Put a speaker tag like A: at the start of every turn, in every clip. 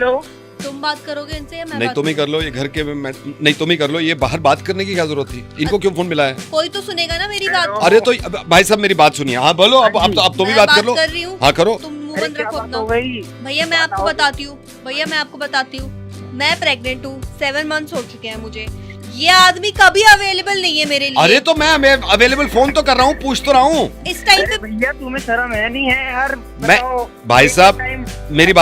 A: Hello.
B: तुम बात करोगे इनसे या मैं
C: नहीं
B: बात
C: तुम ही कर लो, ये घर के नहीं तुम ही कर लो। ये बाहर बात करने की क्या जरूरत थी? इनको क्यों फोन मिला है?
B: कोई तो सुनेगा ना मेरी बात।
C: अरे तो भाई साहब मेरी बात सुनिए। हाँ बोलो, अब तुम ही
B: मैं
C: बात कर लो।
B: कर रही हूँ।
C: हाँ करो।
B: तुम मुंह
A: अरे
B: बंद
A: क्या
B: रखो
A: बात
B: अपना।
A: हो गई?
B: भैया मैं आपको बताती हूँ, मैं प्रेग्नेंट हूँ, 7 मंथ्स हो चुके हैं मुझे। ये आदमी कभी अवेलेबल नहीं है मेरे लिए।
C: अरे तो मैं अवेलेबल फोन तो कर रहा हूँ, पूछ तो रहा हूँ।
B: इस टाइम
A: अरे
B: पे
A: भैया तुम्हें शर्म है नहीं है यार?
C: मैं
A: बताओ।
C: भाई साहब
A: टाइम
C: मेरी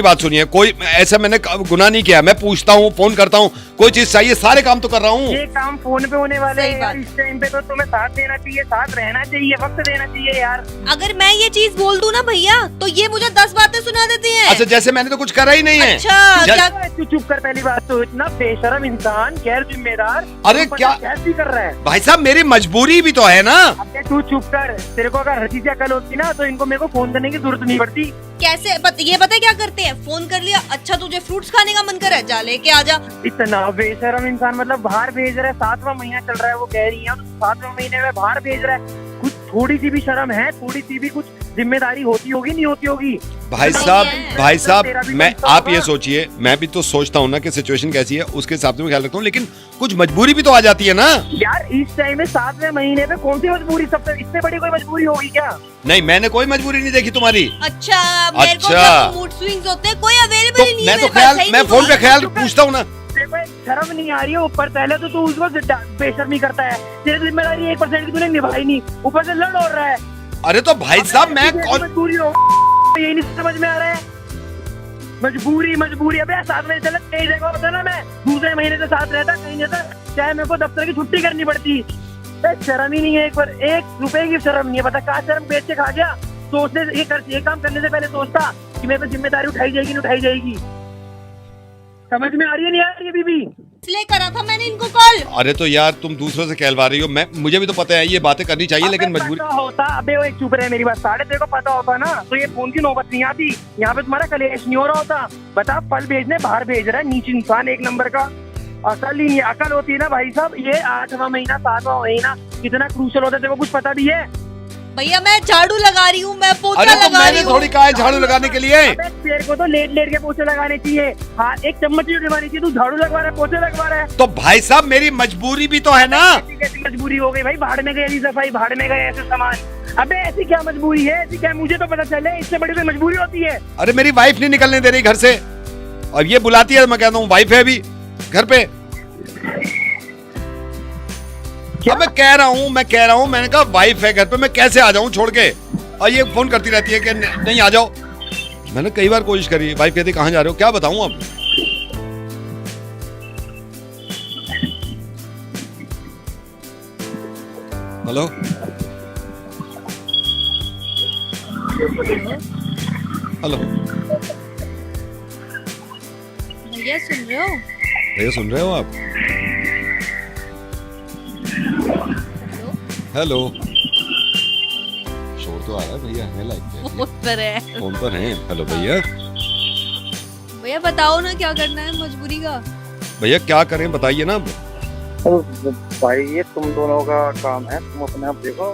C: बात सुनिए। कोई ऐसा मैंने गुनाह नहीं किया। मैं पूछता हूँ, फोन करता हूँ, कोई चीज चाहिए, सारे काम तो कर रहा हूँ।
A: ये काम फोन पे होने वाले
B: सही
A: हैं यार।
B: बात।
A: इस टाइम पे तो तुम्हें साथ देना चाहिए, साथ रहना चाहिए, वक्त देना चाहिए यार।
B: अगर मैं ये चीज बोल दूं ना भैया, तो ये मुझे 10 बातें सुना देती हैं।
C: अच्छा जैसे मैंने तो कुछ करा ही नहीं है।
B: अच्छा
C: जै-
B: क्या?
A: तू चुप कर। पहली बात तो इतना बेशरम इंसान, गैर जिम्मेदार।
C: अरे
A: तू पता
C: क्या-
A: कैसी कर रहा है?
C: भाई साहब मेरी मजबूरी भी तो है ना।
A: अबे तू चुप कर। तेरे को अगर हंसी से अकल होती ना तो इनको मेरे को फोन करने की जरूरत नहीं पड़ती।
B: कैसे ये पता है क्या करते हैं? फोन कर लिया, अच्छा तुझे फ्रूट्स खाने का मन कर रहा है, जा लेके आ जा।
A: इतना बेशरम इंसान, मतलब बाहर भेज रहा है। 7वां महीना चल रहा है, वो कह रही है, 7वें महीने में बाहर भेज रहा है। कुछ थोड़ी सी भी शर्म है? थोड़ी सी भी कुछ जिम्मेदारी होती होगी नहीं होती होगी?
C: भाई
B: नहीं
C: साहब
B: है।
C: भाई साहब
A: तेरा भी
C: मैं
A: बनता
C: आप ये
A: होगा।
C: सोचिए, मैं भी तो सोचता हूँ ना कि सिचुएशन कैसी है, उसके हिसाब से मैं ख्याल रखता हूँ, लेकिन कुछ मजबूरी भी तो आ जाती है ना।
A: यार इस टाइम में 7वें महीने में कौन सी मजबूरी? सबसे इससे बड़ी कोई मजबूरी होगी क्या?
C: नहीं मैंने कोई मजबूरी नहीं देखी तुम्हारी।
B: अच्छा मेरे को
C: अच्छा।
B: मूड स्विंग्स होते हैं, कोई अवेलेबल
C: तो
B: ही नहीं है
C: मैं तो
B: मेरे पास,
C: ख्याल
B: सही
C: मैं
B: नहीं
C: फोन पे
B: बोल रहा।
C: ख्याल पूछता हूँ ना।
A: देखो एक शर्म नहीं आ रही है ऊपर। पहले तो तू उसको बेशर्मी करता है। तेरी जिम्मेदारी 1% की तूने निभाई नहीं, ऊपर से लड़ हो रहा है।
C: अरे तो भाई साहब मैं कौन
A: मजबूरी हो, यही नहीं समझ में आ रहा है। मजबूरी। अबे 7 महीने चले कहीं जगह होता ना, मैं दूसरे महीने से साथ रहता, कहीं रहता, चाहे मेरे को दफ्तर की छुट्टी करनी पड़ती। शर्म ही नहीं है। 1 रुपए की शर्म नहीं है। पता कहाँ शर्म बेच के खा गया। सोचने से ये काम करने से पहले सोचता कि मेरे को जिम्मेदारी उठाई जाएगी नहीं उठाई जाएगी। समझ में आ रही है नहीं आ रही है बीबी?
B: इसलिए करा था मैंने इनको कॉल।
C: अरे तो यार तुम दूसरों से कहलवा रही हो। मुझे भी तो पता है ये बातें करनी चाहिए, लेकिन
A: अबे
C: मजबूरी।
A: पता होता। अबे वो एक चुप रहे मेरी बात। साढ़े तेरे को पता होता ना तो ये फोन की नौबत नहीं आती। यहाँ पे तुम्हारा कलेश नहीं हो रहा होता। बता फल भेजने बाहर भेज रहा है, नीच इंसान 1 नंबर का। अकल ही नहीं, अकल होती है ना भाई साहब। ये 8वां महीना 7वां महीना कितना क्रूशल होता है तेरे को कुछ पता भी है?
B: भैया मैं झाड़ू लगा रही हूँ, मैं पोछा
C: अरे तो
B: लगा रही
C: मैंने
B: हूँ।
C: थोड़ी कहा है झाड़ू लगाने के लिए।
A: अबे तेरे को तो लेट के पोछे लगाने चाहिए। हाँ एक चम्मच भी लगवानी चाहिए। तू झाड़ू लगवा रहा है, पोछे लगवा रहा है।
C: तो भाई साहब मेरी मजबूरी भी तो है ना।
A: कैसी मजबूरी हो गई भाई? भाड़ में गई ऐसी सफाई, भाड़ में गए ऐसे सामान। अबे ऐसी क्या मजबूरी है? ऐसी क्या, मुझे तो पता चले। इससे बड़ी कोई मजबूरी होती है?
C: अरे मेरी वाइफ नहीं निकलने दे रही घर से, और ये बुलाती है, मैं कहता हूँ वाइफ है अभी घर पे।
A: क्या?
C: अब मैं कह रहा हूँ मैंने कहा वाइफ है घर पे, मैं कैसे आ जाऊँ छोड़ के? और ये फोन करती रहती है कि नहीं आ जाओ। मैंने कई बार कोशिश करी, वाइफ कहती कहाँ जा रहे हो, क्या बताऊँ अब। हेलो हेलो
B: भैया सुन रहे हो?
C: भैया सुन रहे हो आप? हेलो शोर तो आ रहा है भैया, है लाइक
B: फोन पर है।
C: फोन पर हैं। हेलो भैया।
B: भैया बताओ ना क्या करना है मजबूरी का।
C: भैया क्या करें बताइए ना।
A: भाई ये तुम दोनों का काम है। तुम अपने आप देखो।